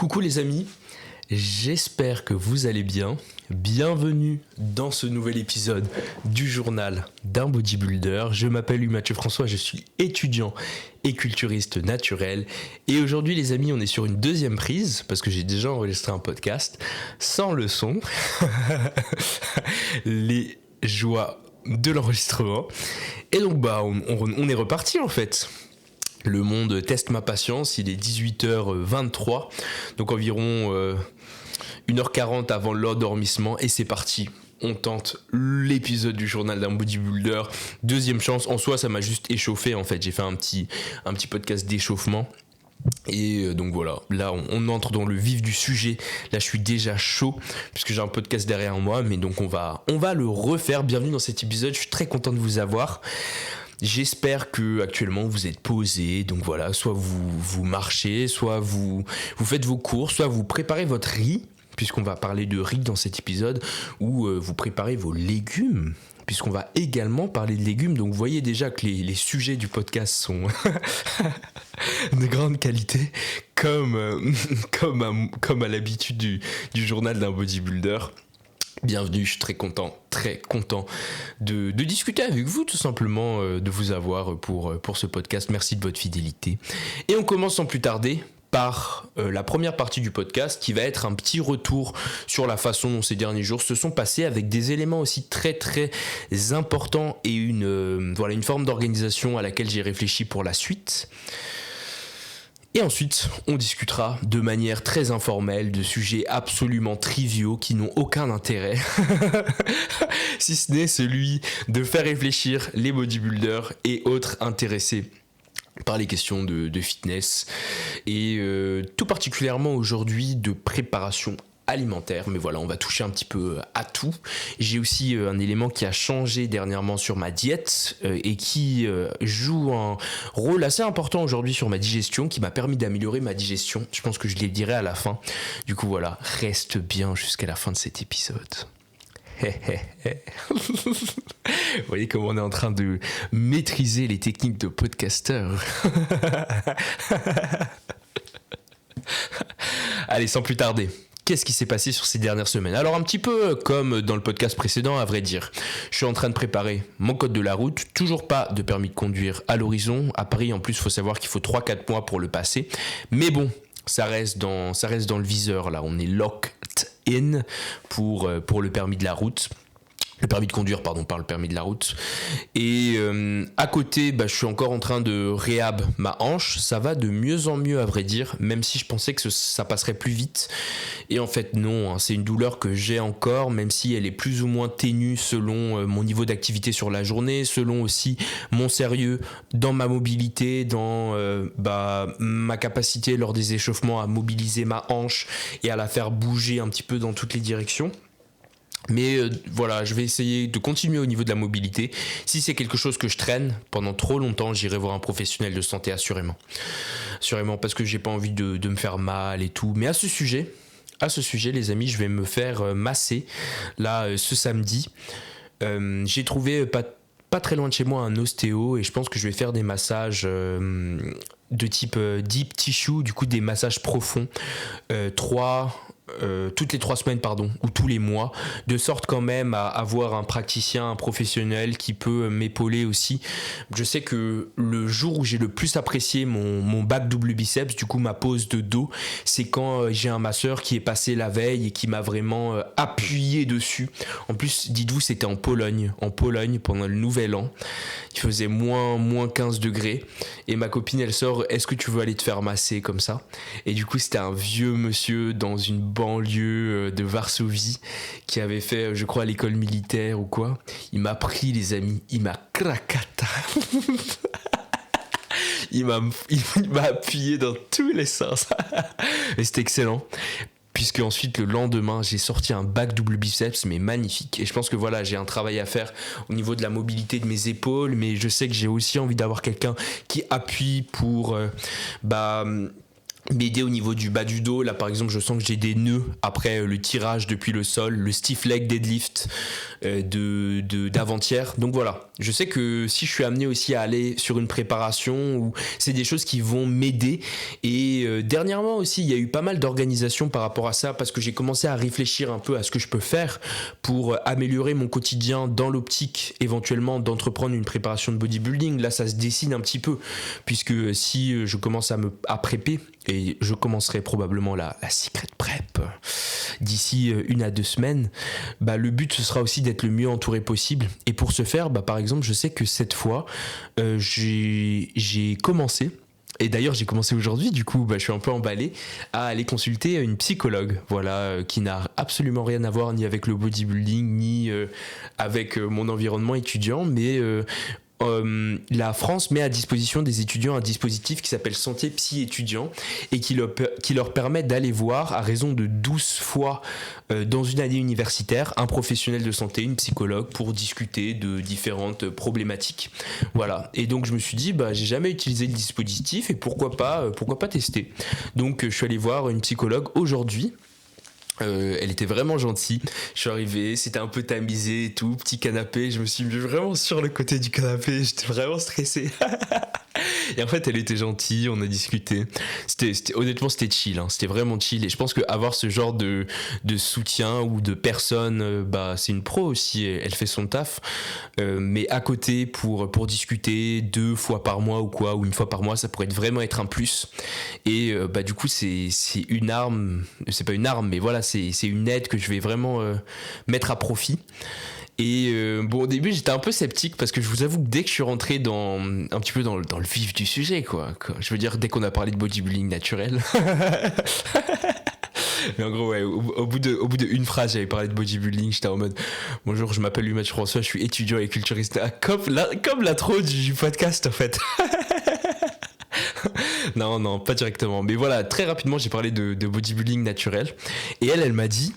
Coucou les amis, j'espère que vous allez bien. Bienvenue dans ce nouvel épisode du journal d'un bodybuilder. Je m'appelle Mathieu François, je suis étudiant et culturiste naturel. Et aujourd'hui les amis, on est sur une deuxième prise parce que j'ai déjà enregistré un podcast sans le son. Les joies de l'enregistrement. Et donc on est reparti en fait. Le monde teste ma patience, il est 18h23, donc environ 1h40 avant l'endormissement, et c'est parti. On tente l'épisode du journal d'un bodybuilder. Deuxième chance, en soi ça m'a juste échauffé en fait, j'ai fait un petit podcast d'échauffement. Et donc voilà, là on entre dans le vif du sujet. Là je suis déjà chaud puisque j'ai un podcast derrière moi, mais donc on va le refaire. Bienvenue dans cet épisode, je suis très content de vous avoir. J'espère que actuellement vous êtes posé, donc voilà, soit vous marchez, soit vous faites vos courses, soit vous préparez votre riz, puisqu'on va parler de riz dans cet épisode, ou vous préparez vos légumes, puisqu'on va également parler de légumes. Donc vous voyez déjà que les sujets du podcast sont de grande qualité, comme à l'habitude du journal d'un bodybuilder. Bienvenue, je suis très content de discuter avec vous, tout simplement, de vous avoir pour ce podcast. Merci de votre fidélité. Et on commence sans plus tarder par la première partie du podcast qui va être un petit retour sur la façon dont ces derniers jours se sont passés, avec des éléments aussi très très importants et une forme d'organisation à laquelle j'ai réfléchi pour la suite. Et ensuite, on discutera de manière très informelle de sujets absolument triviaux qui n'ont aucun intérêt, si ce n'est celui de faire réfléchir les bodybuilders et autres intéressés par les questions de fitness, et tout particulièrement aujourd'hui de préparation alimentaire. Mais voilà, on va toucher un petit peu à tout. J'ai aussi un élément qui a changé dernièrement sur ma diète et qui joue un rôle assez important aujourd'hui sur ma digestion, qui m'a permis d'améliorer ma digestion. Je pense que je les dirai à la fin. Du coup voilà, reste bien jusqu'à la fin de cet épisode. Vous voyez comment on est en train de maîtriser les techniques de podcasteur. Allez, sans plus tarder, qu'est-ce qui s'est passé sur ces dernières semaines ? Alors un petit peu comme dans le podcast précédent, à vrai dire. Je suis en train de préparer mon code de la route. Toujours pas de permis de conduire à l'horizon. À Paris, en plus, il faut savoir qu'il faut 3-4 mois pour le passer. Mais bon, ça reste dans le viseur, là. On est locked in pour le permis de la route. Le permis de conduire, pardon, pas le permis de la route. Et à côté, je suis encore en train de réhab ma hanche. Ça va de mieux en mieux, à vrai dire, même si je pensais que ça passerait plus vite. Et en fait, non, hein, c'est une douleur que j'ai encore, même si elle est plus ou moins ténue selon mon niveau d'activité sur la journée, selon aussi mon sérieux dans ma mobilité, dans ma capacité lors des échauffements à mobiliser ma hanche et à la faire bouger un petit peu dans toutes les directions. Mais voilà, je vais essayer de continuer au niveau de la mobilité. Si c'est quelque chose que je traîne pendant trop longtemps, j'irai voir un professionnel de santé assurément. Assurément, parce que j'ai pas envie de me faire mal et tout. Mais à ce sujet, les amis, je vais me faire masser là ce samedi. J'ai trouvé pas très loin de chez moi un ostéo, et je pense que je vais faire des massages de type deep tissue, du coup des massages profonds, toutes les 3 semaines, ou tous les mois, de sorte quand même à avoir un praticien, un professionnel qui peut m'épauler aussi. Je sais que le jour où j'ai le plus apprécié mon back double biceps, du coup ma pose de dos, c'est quand j'ai un masseur qui est passé la veille et qui m'a vraiment appuyé dessus. En plus, dites-vous, c'était en Pologne pendant le Nouvel An. Il faisait moins 15 degrés, et ma copine elle sort: est-ce que tu veux aller te faire masser comme ça? Et du coup c'était un vieux monsieur dans une banlieue de Varsovie qui avait fait, je crois, l'école militaire ou quoi. Il m'a pris, les amis, il m'a cracata. il m'a appuyé dans tous les sens. Et c'était excellent, puisque ensuite le lendemain j'ai sorti un back double biceps mais magnifique. Et je pense que voilà, j'ai un travail à faire au niveau de la mobilité de mes épaules, mais je sais que j'ai aussi envie d'avoir quelqu'un qui appuie pour m'aider au niveau du bas du dos. Là, par exemple, je sens que j'ai des nœuds après le tirage depuis le sol, le stiff leg deadlift d'avant-hier. Donc voilà, je sais que si je suis amené aussi à aller sur une préparation, ou c'est des choses qui vont m'aider. Et dernièrement aussi, il y a eu pas mal d'organisation par rapport à ça, parce que j'ai commencé à réfléchir un peu à ce que je peux faire pour améliorer mon quotidien dans l'optique éventuellement d'entreprendre une préparation de bodybuilding. Là, ça se dessine un petit peu, puisque si je commence à prepper, et je commencerai probablement la secret prep d'ici 1 à 2 semaines, bah, le but ce sera aussi d'être le mieux entouré possible. Et pour ce faire, bah, par exemple, je sais que cette fois, j'ai commencé, et d'ailleurs j'ai commencé aujourd'hui, du coup bah, je suis un peu emballé, à aller consulter une psychologue, voilà, qui n'a absolument rien à voir ni avec le bodybuilding, ni avec mon environnement étudiant, mais la France met à disposition des étudiants un dispositif qui s'appelle Santé Psy étudiant, et qui leur permet d'aller voir, à raison de 12 fois dans une année universitaire, un professionnel de santé, une psychologue, pour discuter de différentes problématiques. Voilà. Et donc je me suis dit, bah, j'ai jamais utilisé le dispositif, et pourquoi pas tester. Donc je suis allé voir une psychologue aujourd'hui. Elle était vraiment gentille. Je suis arrivé, c'était un peu tamisé et tout, petit canapé. Je me suis mis vraiment sur le côté du canapé. J'étais vraiment stressé. Et en fait, elle était gentille, on a discuté. Honnêtement, c'était chill, hein. C'était vraiment chill. Et je pense qu'avoir ce genre de soutien ou de personne, bah, c'est une pro aussi. Elle fait son taf. Mais à côté, pour discuter 2 fois par mois ou quoi, ou 1 fois par mois, ça pourrait vraiment être un plus. Et bah, du coup, c'est une arme. C'est pas une arme, mais voilà, c'est une aide que je vais vraiment mettre à profit. Et bon, au début j'étais un peu sceptique, parce que je vous avoue que dès que je suis rentré un petit peu dans le vif du sujet, quoi. Je veux dire, dès qu'on a parlé de bodybuilding naturel. Mais en gros, ouais, au bout de une phrase, j'avais parlé de bodybuilding, j'étais en mode bonjour, je m'appelle Mathieu François, je suis étudiant et culturiste. Comme l'intro du podcast en fait. Non, pas directement. Mais voilà, très rapidement, j'ai parlé de bodybuilding naturel. Et elle m'a dit,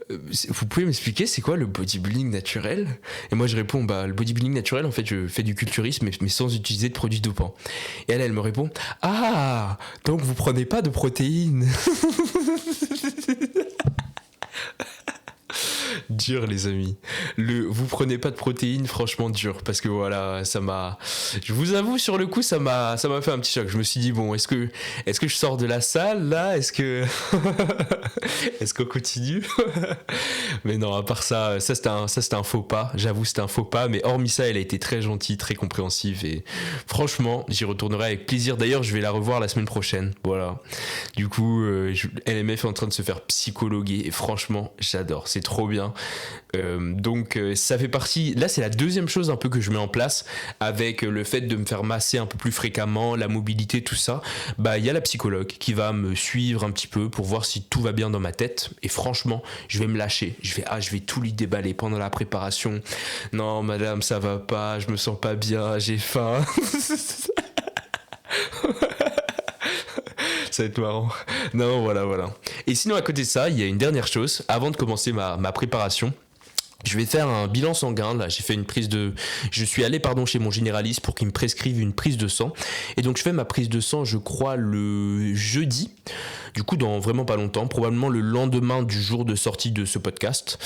vous pouvez m'expliquer c'est quoi le bodybuilding naturel ? Et moi, je réponds, bah, le bodybuilding naturel, en fait, je fais du culturisme, mais sans utiliser de produits dopants. Et elle me répond, ah, donc vous prenez pas de protéines. Dur, les amis. Vous prenez pas de protéines, franchement dur, parce que voilà, je vous avoue, sur le coup, ça m'a fait un petit choc. Je me suis dit, bon, est-ce que je sors de la salle là ? Est-ce qu'on continue ? Mais non, à part ça c'était un faux pas. J'avoue, c'était un faux pas. Mais hormis ça, elle a été très gentille, très compréhensive, et franchement, j'y retournerai avec plaisir. D'ailleurs, je vais la revoir la semaine prochaine. Voilà. Du coup, LMF est en train de se faire psychologuer, et franchement, j'adore. C'est trop bien. Donc ça fait partie, là c'est la deuxième chose un peu que je mets en place, avec le fait de me faire masser un peu plus fréquemment, la mobilité, tout ça. Bah il y a la psychologue qui va me suivre un petit peu pour voir si tout va bien dans ma tête, et franchement je vais me lâcher, je vais tout lui déballer pendant la préparation. Non madame, ça va pas, je me sens pas bien, j'ai faim. Ça va être marrant. Non, voilà. Et sinon, à côté de ça, il y a une dernière chose. Avant de commencer ma préparation, je vais faire un bilan sanguin. Là, je suis allé chez mon généraliste pour qu'il me prescrive une prise de sang. Et donc, je fais ma prise de sang, je crois, le jeudi. Du coup, dans vraiment pas longtemps, probablement le lendemain du jour de sortie de ce podcast.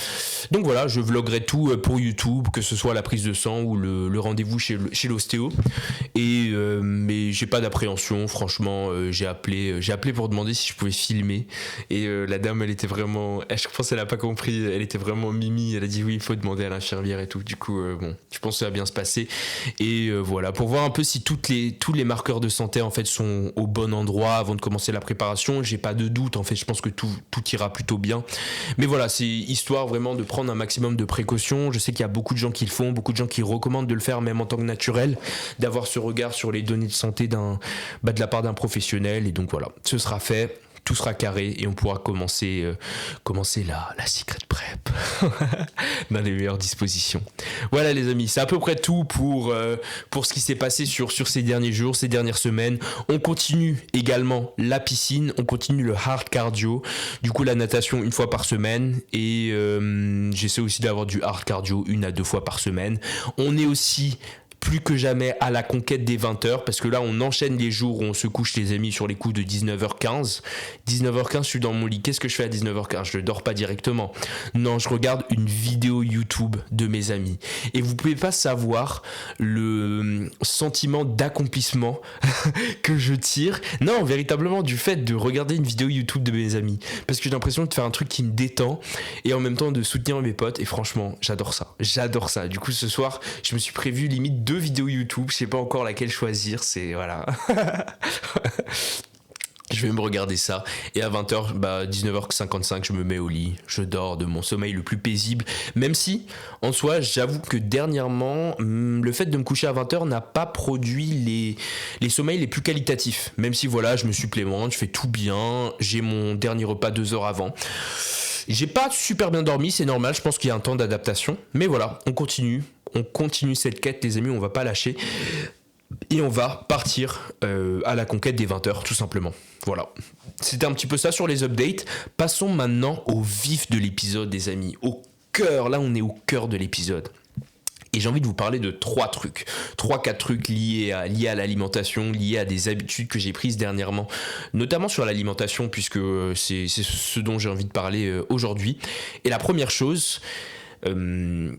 Donc voilà, je vloguerai tout pour YouTube, que ce soit la prise de sang ou le rendez-vous chez l'ostéo. Et mais j'ai pas d'appréhension, franchement. J'ai appelé pour demander si je pouvais filmer. Et la dame, elle était vraiment, je pense qu'elle a pas compris. Elle était vraiment mimi. Elle a dit oui, il faut demander à l'infirmière et tout. Du coup, bon, je pense que ça va bien se passer. Et voilà, pour voir un peu si tous les marqueurs de santé en fait sont au bon endroit avant de commencer la préparation. J'ai pas de doute, en fait, je pense que tout ira plutôt bien. Mais voilà, c'est histoire vraiment de prendre un maximum de précautions. Je sais qu'il y a beaucoup de gens qui le font, beaucoup de gens qui recommandent de le faire même en tant que naturel, d'avoir ce regard sur les données de santé de la part d'un professionnel. Et donc voilà, ce sera fait. Tout sera carré et on pourra commencer la secret prep dans les meilleures dispositions. Voilà les amis, c'est à peu près tout pour ce qui s'est passé sur ces derniers jours, ces dernières semaines. On continue également la piscine, on continue le hard cardio, du coup la natation 1 fois par semaine, et j'essaie aussi d'avoir du hard cardio 1 à 2 fois par semaine. On est aussi plus que jamais à la conquête des 20h, parce que là on enchaîne les jours où on se couche les amis sur les coups de 19h15. 19h15 je suis dans mon lit, qu'est-ce que je fais à 19h15? Je ne dors pas directement. Non, je regarde une vidéo YouTube de mes amis. Et vous pouvez pas savoir le sentiment d'accomplissement que je tire. Non, véritablement du fait de regarder une vidéo YouTube de mes amis. Parce que j'ai l'impression de faire un truc qui me détend et en même temps de soutenir mes potes. Et franchement, j'adore ça. J'adore ça. Du coup, ce soir, je me suis prévu limite 2 vidéos YouTube. Je sais pas encore laquelle choisir. C'est voilà. Je vais me regarder ça et à 20h, 19h55, je me mets au lit, je dors de mon sommeil le plus paisible, même si, en soi, j'avoue que dernièrement, le fait de me coucher à 20h n'a pas produit les sommeils les plus qualitatifs, même si voilà, je me supplémente, je fais tout bien, j'ai mon dernier repas 2 heures avant. J'ai pas super bien dormi, c'est normal, je pense qu'il y a un temps d'adaptation, mais voilà, on continue cette quête les amis, on va pas lâcher. Et on va partir à la conquête des 20h tout simplement. Voilà. C'était un petit peu ça sur les updates. Passons maintenant au vif de l'épisode des amis. Au cœur, là on est au cœur de l'épisode. Et j'ai envie de vous parler de 3-4 trucs liés à l'alimentation, liés à des habitudes que j'ai prises dernièrement, notamment sur l'alimentation puisque c'est ce dont j'ai envie de parler aujourd'hui. Et la première chose...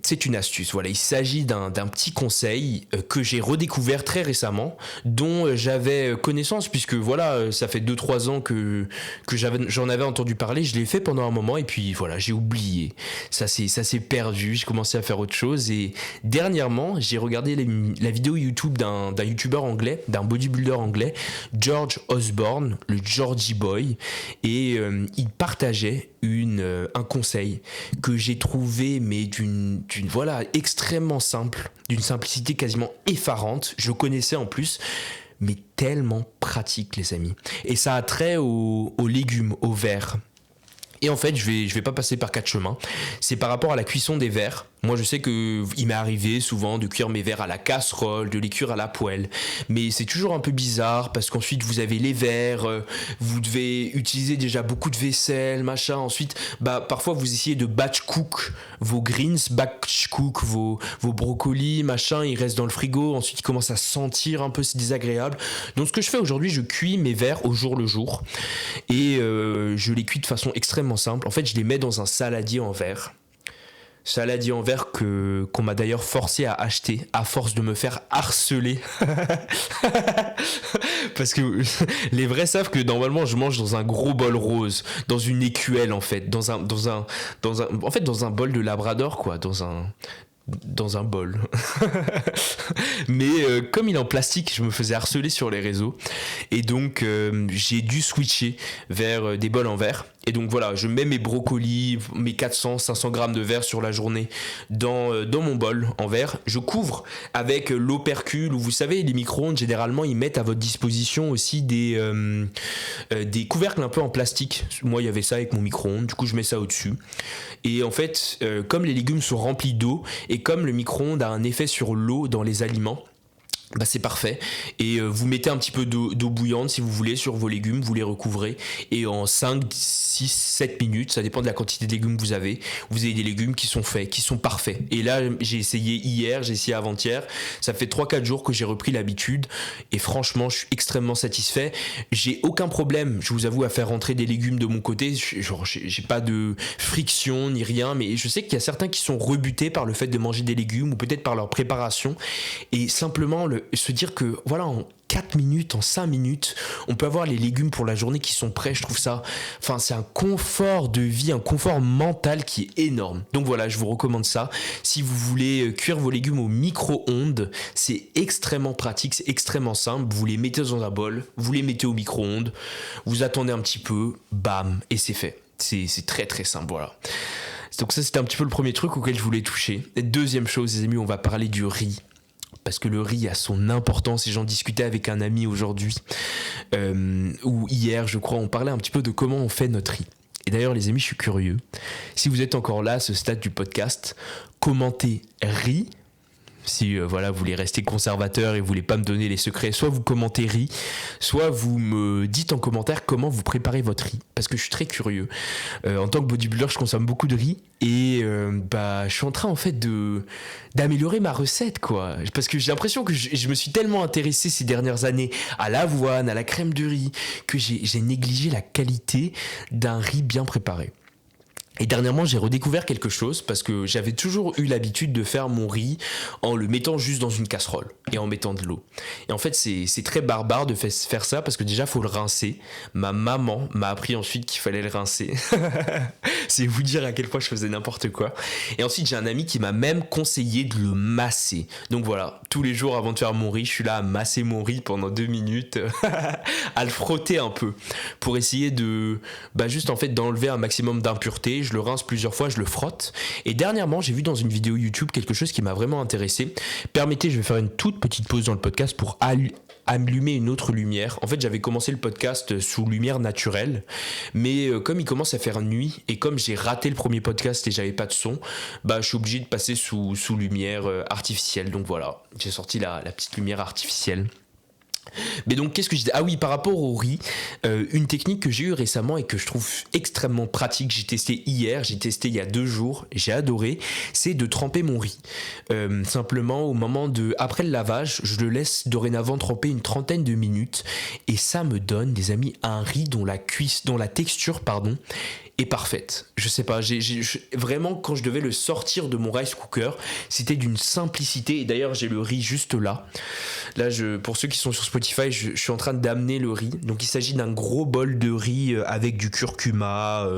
c'est une astuce, voilà, il s'agit d'un petit conseil que j'ai redécouvert très récemment, dont j'avais connaissance, puisque voilà, ça fait 2-3 ans que j'en avais entendu parler, je l'ai fait pendant un moment, et puis voilà, j'ai oublié, ça s'est perdu, j'ai commencé à faire autre chose, et dernièrement, j'ai regardé la vidéo YouTube d'un youtubeur anglais, d'un bodybuilder anglais, George Osborne, le Georgie Boy, et il partageait un conseil que j'ai trouvé mais d'une voilà extrêmement simple, d'une simplicité quasiment effarante. Je connaissais en plus, mais tellement pratique les amis. Et ça a trait aux légumes, aux vers. Et en fait, je vais pas passer par 4 chemins. C'est par rapport à la cuisson des vers. Moi, je sais que il m'est arrivé souvent de cuire mes vers à la casserole, de les cuire à la poêle. Mais c'est toujours un peu bizarre parce qu'ensuite, vous avez les vers, vous devez utiliser déjà beaucoup de vaisselle, machin. Ensuite, parfois, vous essayez de batch cook vos greens, batch cook vos brocolis, machin. Ils restent dans le frigo. Ensuite, ils commencent à sentir un peu, c'est désagréable. Donc, ce que je fais aujourd'hui, je cuis mes vers au jour le jour. Et je les cuis de façon extrêmement simple. En fait, je les mets dans un saladier en verre. Saladier en verre qu'on m'a d'ailleurs forcé à acheter à force de me faire harceler. Parce que les vrais savent que normalement je mange dans un gros bol rose, dans une écuelle en fait, dans un bol de Labrador quoi, dans un bol. Mais comme il est en plastique, je me faisais harceler sur les réseaux et donc j'ai dû switcher vers des bols en verre. Et donc voilà, je mets mes brocolis, mes 400-500 grammes de verre sur la journée dans mon bol en verre. Je couvre avec l'opercule, ou vous savez, les micro-ondes, généralement, ils mettent à votre disposition aussi des couvercles un peu en plastique. Moi, il y avait ça avec mon micro-ondes, du coup, je mets ça au-dessus. Et en fait, comme les légumes sont remplis d'eau, et comme le micro-ondes a un effet sur l'eau dans les aliments, c'est parfait. Et vous mettez un petit peu d'eau bouillante si vous voulez sur vos légumes, vous les recouvrez et en 5, 6, 7 minutes, ça dépend de la quantité de légumes que vous avez des légumes qui sont faits, qui sont parfaits. Et là j'ai essayé hier, j'ai essayé avant-hier, ça fait 3-4 jours que j'ai repris l'habitude et franchement je suis extrêmement satisfait. J'ai aucun problème, je vous avoue, à faire rentrer des légumes de mon côté, j'ai pas de friction ni rien, mais je sais qu'il y a certains qui sont rebutés par le fait de manger des légumes ou peut-être par leur préparation et simplement se dire que voilà, en 4 minutes, en 5 minutes, on peut avoir les légumes pour la journée qui sont prêts. Je trouve ça, c'est un confort de vie, un confort mental qui est énorme. Donc voilà, je vous recommande ça. Si vous voulez cuire vos légumes au micro-ondes, c'est extrêmement pratique, c'est extrêmement simple. Vous les mettez dans un bol, vous les mettez au micro-ondes, vous attendez un petit peu, bam, et c'est fait. C'est très très simple, voilà. Donc ça, c'était un petit peu le premier truc auquel je voulais toucher. Et deuxième chose, les amis, on va parler du riz. Parce que le riz a son importance et j'en discutais avec un ami aujourd'hui ou hier je crois, on parlait un petit peu de comment on fait notre riz. Et d'ailleurs les amis, je suis curieux, si vous êtes encore là à ce stade du podcast, commentez riz Si voilà, vous voulez rester conservateur et vous voulez pas me donner les secrets, soit vous commentez riz, soit vous me dites en commentaire comment vous préparez votre riz, parce que je suis très curieux. En tant que bodybuilder, je consomme beaucoup de riz et je suis en train en fait d'améliorer ma recette, quoi. Parce que j'ai l'impression que je me suis tellement intéressé ces dernières années à l'avoine, à la crème de riz, que j'ai négligé la qualité d'un riz bien préparé. Et dernièrement, j'ai redécouvert quelque chose parce que j'avais toujours eu l'habitude de faire mon riz en le mettant juste dans une casserole et en mettant de l'eau. Et en fait, c'est très barbare de faire ça parce que déjà, il faut le rincer. Ma maman m'a appris ensuite qu'il fallait le rincer. C'est vous dire à quel point je faisais n'importe quoi. Et ensuite, j'ai un ami qui m'a même conseillé de le masser. Donc voilà, tous les jours avant de faire mon riz, je suis là à masser mon riz pendant 2 minutes, à le frotter un peu pour essayer de, juste en fait d'enlever un maximum d'impuretés. Je le rince plusieurs fois, je le frotte. Et dernièrement, j'ai vu dans une vidéo YouTube quelque chose qui m'a vraiment intéressé. Permettez, je vais faire une toute petite pause dans le podcast pour allumer une autre lumière. En fait, j'avais commencé le podcast sous lumière naturelle, mais comme il commence à faire nuit et comme j'ai raté le premier podcast et j'avais pas de son, je suis obligé de passer sous lumière artificielle. Donc voilà, j'ai sorti la petite lumière artificielle. Mais donc qu'est-ce que je disais ? Ah oui, par rapport au riz, une technique que j'ai eue récemment et que je trouve extrêmement pratique, j'ai testé hier, j'ai testé il y a 2 jours, j'ai adoré, c'est de tremper mon riz. Simplement au moment après le lavage, je le laisse dorénavant tremper une 30aine de minutes et ça me donne, les amis, un riz dont la texture est parfaite. Je sais pas, vraiment quand je devais le sortir de mon rice cooker, c'était d'une simplicité. Et d'ailleurs, j'ai le riz juste là. Là, pour ceux qui sont sur Spotify, je suis en train d'amener le riz. Donc, il s'agit d'un gros bol de riz avec du curcuma,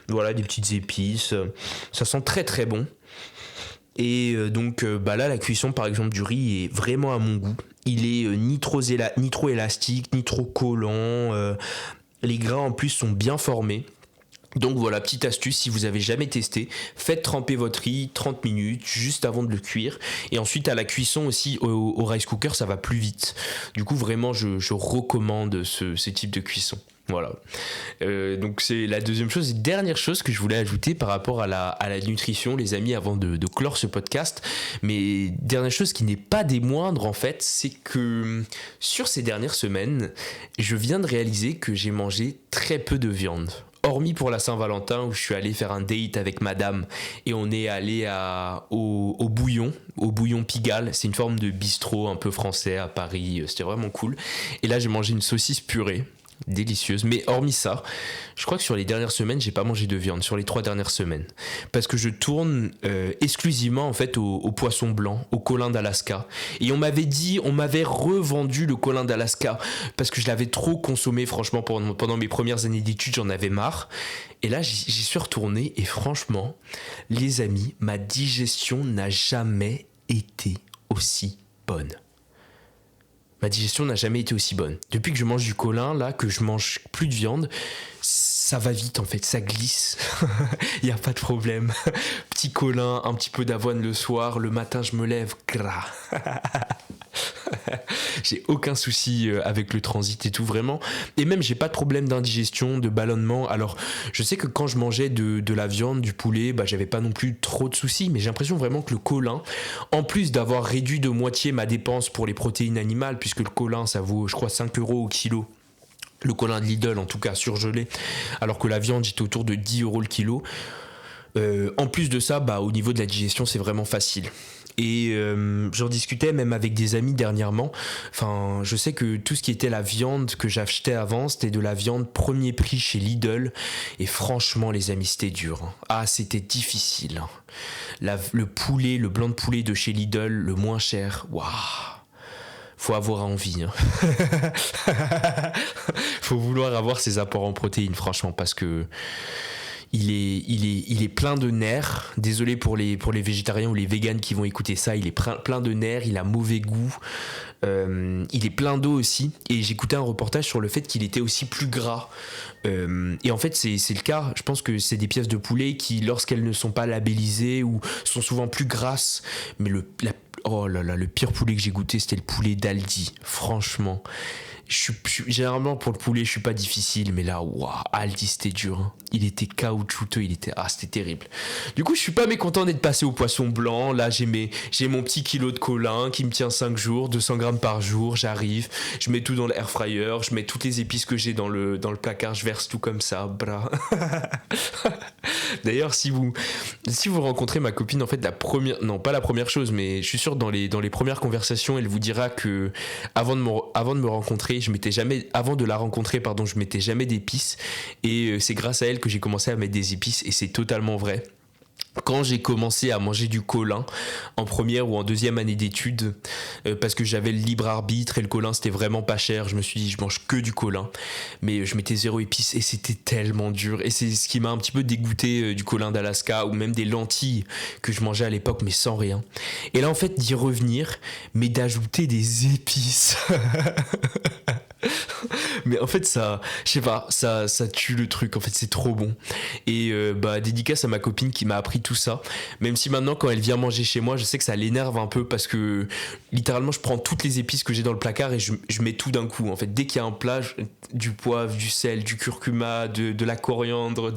des petites épices. Ça sent très très bon. Et donc là, la cuisson par exemple du riz est vraiment à mon goût. Il est ni trop élastique, ni trop collant. Les grains en plus sont bien formés. Donc voilà, petite astuce, si vous avez jamais testé, faites tremper votre riz 30 minutes juste avant de le cuire. Et ensuite à la cuisson aussi au rice cooker, ça va plus vite. Du coup vraiment je recommande ce type de cuisson. Voilà. Donc c'est la deuxième chose. Et dernière chose que je voulais ajouter par rapport à la nutrition, les amis, avant de clore ce podcast. Mais dernière chose qui n'est pas des moindres en fait, c'est que sur ces dernières semaines, je viens de réaliser que j'ai mangé très peu de viande. Hormis pour la Saint-Valentin où je suis allé faire un date avec madame et on est allé au Bouillon Pigalle. C'est une forme de bistrot un peu français à Paris, c'était vraiment cool. Et là j'ai mangé une saucisse purée, délicieuse. Mais hormis ça, je crois que sur les dernières semaines, j'ai pas mangé de viande, sur les 3 dernières semaines. Parce que je tourne exclusivement en fait au poisson blanc, au colin d'Alaska. Et on m'avait revendu le colin d'Alaska parce que je l'avais trop consommé, franchement, pendant mes premières années d'études, j'en avais marre. Et là, j'y suis retourné et franchement, les amis, ma digestion n'a jamais été aussi bonne. Ma digestion n'a jamais été aussi bonne. Depuis que je mange du colin, là, que je mange plus de viande, ça va vite en fait, ça glisse. Il n'y a pas de problème. Petit colin, un petit peu d'avoine le soir, le matin je me lève, gras. J'ai aucun souci avec le transit et tout, vraiment. Et même j'ai pas de problème d'indigestion, de ballonnement. Alors je sais que quand je mangeais de la viande, du poulet, j'avais pas non plus trop de soucis, mais j'ai l'impression vraiment que le colin, en plus d'avoir réduit de moitié ma dépense pour les protéines animales, puisque le colin ça vaut je crois 5 € au kilo, le colin de Lidl en tout cas surgelé, alors que la viande j'étais autour de 10 € le kilo. En plus de ça, au niveau de la digestion c'est vraiment facile. Et j'en discutais même avec des amis dernièrement. Enfin, je sais que tout ce qui était la viande que j'achetais avant, c'était de la viande premier prix chez Lidl. Et franchement, les amis, c'était dur. Ah, c'était difficile. Le poulet, le blanc de poulet de chez Lidl, le moins cher. Waouh! Faut avoir envie. Faut vouloir avoir ses apports en protéines, franchement, parce que il est plein de nerfs. Désolé pour les végétariens ou les véganes qui vont écouter ça. Il est plein de nerfs, il a mauvais goût. Il est plein d'eau aussi. Et j'écoutais un reportage sur le fait qu'il était aussi plus gras. Et en fait, c'est le cas. Je pense que c'est des pièces de poulet qui, lorsqu'elles ne sont pas labellisées ou sont souvent plus grasses. Mais oh là là, le pire poulet que j'ai goûté, c'était le poulet d'Aldi. Franchement. Généralement pour le poulet, je suis pas difficile, mais là, waouh, Aldi c'était dur. Hein. Il était caoutchouteux, c'était terrible. Du coup, je suis pas mécontent d'être passé au poisson blanc. Là, j'ai mon petit kilo de colin qui me tient 5 jours, 200 grammes par jour. J'arrive, je mets tout dans l'air fryer, je mets toutes les épices que j'ai dans le placard, je verse tout comme ça, bra. D'ailleurs, si vous rencontrez ma copine, en fait, non pas la première chose, mais je suis sûr dans les premières conversations, elle vous dira que avant de me rencontrer, avant de la rencontrer, pardon, je mettais jamais d'épices, et c'est grâce à elle que j'ai commencé à mettre des épices, et c'est totalement vrai. Quand j'ai commencé à manger du colin en première ou en deuxième année d'études, parce que j'avais le libre arbitre et le colin c'était vraiment pas cher, je me suis dit je mange que du colin, mais je mettais 0 épices et c'était tellement dur, et c'est ce qui m'a un petit peu dégoûté du colin d'Alaska ou même des lentilles que je mangeais à l'époque mais sans rien. Et là en fait d'y revenir, mais d'ajouter des épices. Mais en fait ça, je sais pas, ça tue le truc, en fait c'est trop bon. Et dédicace à ma copine qui m'a appris tout ça, même si maintenant quand elle vient manger chez moi, je sais que ça l'énerve un peu parce que littéralement je prends toutes les épices que j'ai dans le placard et je mets tout d'un coup. En fait dès qu'il y a un plat, du poivre, du sel, du curcuma, de la coriandre,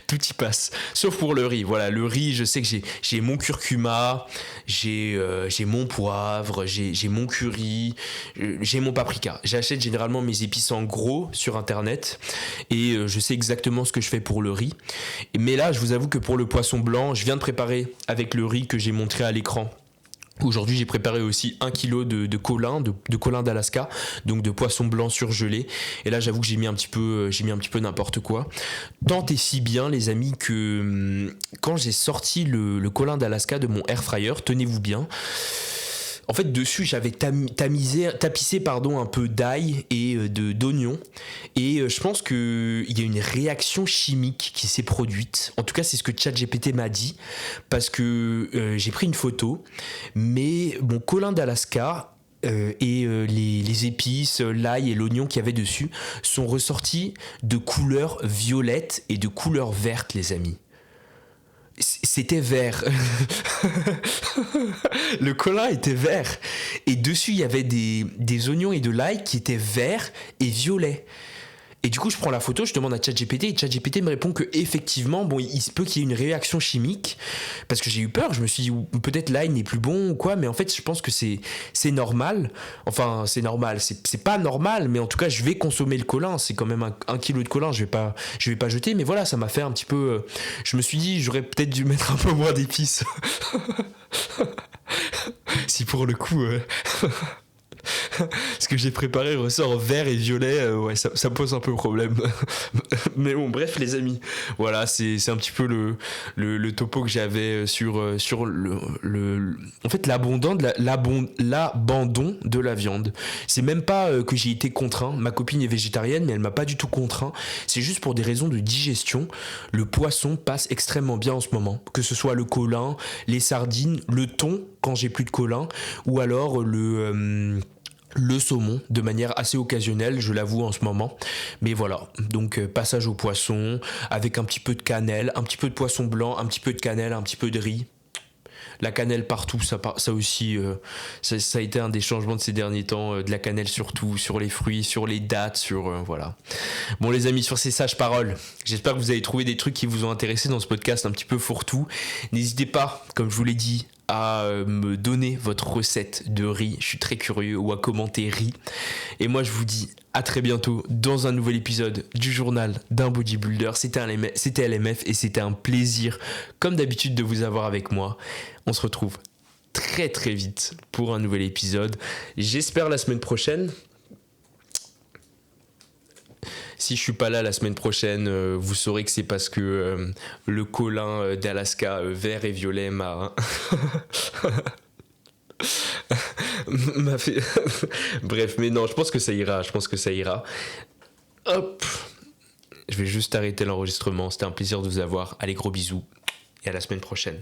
tout y passe. Sauf pour le riz. Voilà, le riz, je sais que j'ai mon curcuma, j'ai mon poivre, j'ai mon curry, j'ai mon paprika. J'achète généralement mes épices en gros sur internet et je sais exactement ce que je fais pour le riz. Mais là, je vous avoue que pour le poisson blanc, je viens de préparer avec le riz que j'ai montré à l'écran. Aujourd'hui, j'ai préparé aussi 1 kg de colin, de colin d'Alaska, donc de poisson blanc surgelé. Et là, j'avoue que j'ai mis un petit peu n'importe quoi. Tant et si bien, les amis, que quand j'ai sorti le colin d'Alaska de mon air fryer, tenez-vous bien. En fait, dessus, j'avais tapissé un peu d'ail et d'oignon. Et je pense qu'il y a une réaction chimique qui s'est produite. En tout cas, c'est ce que ChatGPT m'a dit. Parce que j'ai pris une photo. Mais mon colin d'Alaska et les épices, l'ail et l'oignon qu'il y avait dessus sont ressortis de couleur violette et de couleur verte, les amis. C'était vert. Le colin était vert. Et dessus, il y avait des oignons et de l'ail qui étaient verts et violets. Et du coup, je prends la photo, je demande à ChatGPT et ChatGPT me répond que effectivement, bon, il se peut qu'il y ait une réaction chimique, parce que j'ai eu peur. Je me suis dit peut-être l'ail n'est plus bon ou quoi, mais en fait, je pense que c'est normal. Enfin, c'est normal. C'est pas normal, mais en tout cas, je vais consommer le colin. C'est quand même un kilo de colin. Je vais pas jeter, mais voilà, ça m'a fait un petit peu. Je me suis dit, j'aurais peut-être dû mettre un peu moins d'épices. Si pour le coup. Ce que j'ai préparé ressort vert et violet, ouais, ça pose un peu problème. Mais bon, bref, les amis, voilà, c'est un petit peu le topo que j'avais sur en fait, l'abandon de la viande. C'est même pas que j'ai été contraint. Ma copine est végétarienne, mais elle m'a pas du tout contraint. C'est juste pour des raisons de digestion. Le poisson passe extrêmement bien en ce moment. Que ce soit le colin, les sardines, le thon, quand j'ai plus de colin, ou alors le saumon, de manière assez occasionnelle, je l'avoue en ce moment. Mais voilà, donc passage au poisson, avec un petit peu de cannelle, un petit peu de poisson blanc, un petit peu de cannelle, un petit peu de riz. La cannelle partout, ça aussi, ça a été un des changements de ces derniers temps, de la cannelle surtout, sur les fruits, sur les dattes, voilà. Bon les amis, sur ces sages paroles, j'espère que vous avez trouvé des trucs qui vous ont intéressé dans ce podcast un petit peu fourre-tout. N'hésitez pas, comme je vous l'ai dit, à me donner votre recette de riz, je suis très curieux, ou à commenter riz. Et moi je vous dis à très bientôt dans un nouvel épisode du journal d'un bodybuilder. C'était LMF et c'était un plaisir comme d'habitude de vous avoir avec moi. On se retrouve très très vite pour un nouvel épisode. J'espère la semaine prochaine. Si je suis pas là la semaine prochaine, vous saurez que c'est parce que le colin d'Alaska vert et violet m'a fait. Bref, mais non, je pense que ça ira. Hop, je vais juste arrêter l'enregistrement. C'était un plaisir de vous avoir. Allez, gros bisous et à la semaine prochaine.